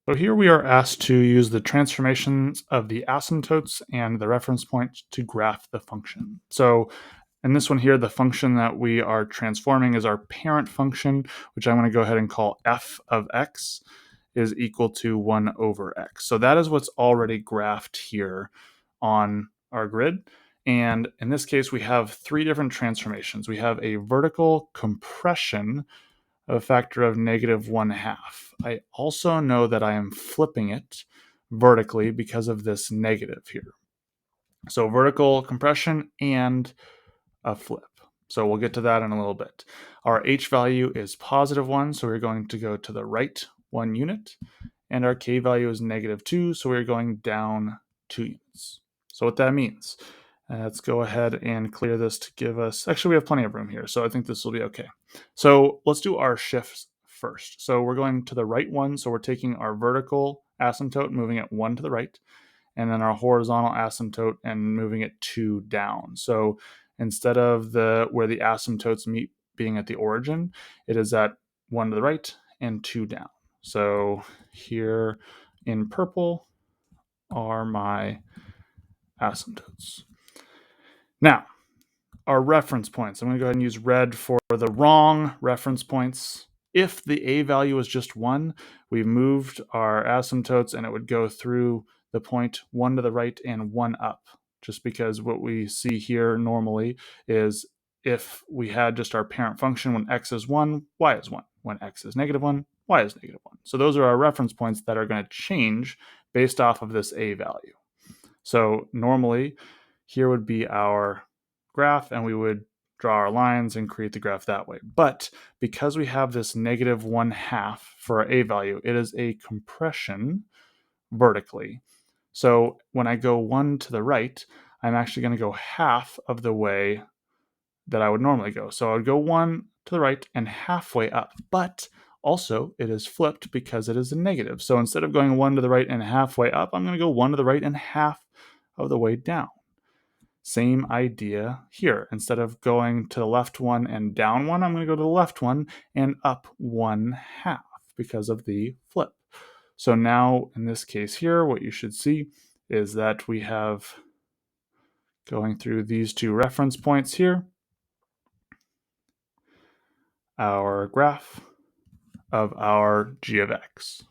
So here we are asked to use the transformations of the asymptotes and the reference point to graph the function. So in this one here, the function that we are transforming is our parent function, which I'm going to go ahead and call f of x is equal to 1 over x. So that is what's already graphed here on our grid. And in this case, we have three different transformations. We have a vertical compression of a factor of -1/2. I also know that I am flipping it vertically because of this negative here. So vertical compression and a flip. So we'll get to that in a little bit. Our h value is +1, so we're going to go to the right 1 unit. And our k value is -2, so we're going down 2 units. So what that means, let's go ahead and clear this to give us, actually we have plenty of room here, so I think this will be okay. So let's do our shifts first. So we're going to the right one, so we're taking our vertical asymptote, moving it 1 to the right, and then our horizontal asymptote and moving it 2 down. So instead of where the asymptotes meet being at the origin, it is at 1 to the right and 2 down. So here in purple are my asymptotes. Now, our reference points. I'm going to go ahead and use red for the wrong reference points. If the a value is just 1, we've moved our asymptotes and it would go through the point 1 to the right and 1 up, just because what we see here normally is if we had just our parent function, when x is 1, y is 1. When x is -1, y is -1. So those are our reference points that are going to change based off of this a value. So normally here would be our graph and we would draw our lines and create the graph that way. But because we have this -1/2 for our a value, it is a compression vertically. So when I go 1 to the right, I'm actually going to go half of the way that I would normally go. So I would go 1 to the right and halfway up. But also it is flipped because it is a negative. So instead of going 1 to the right and halfway up, I'm going to go 1 to the right and half of the way down. Same idea here. Instead of going to the left 1 and down 1, I'm going to go to the left 1 and up 1/2 because of the flip. So now in this case here, what you should see is that we have, going through these two reference points here, our graph of our g of x.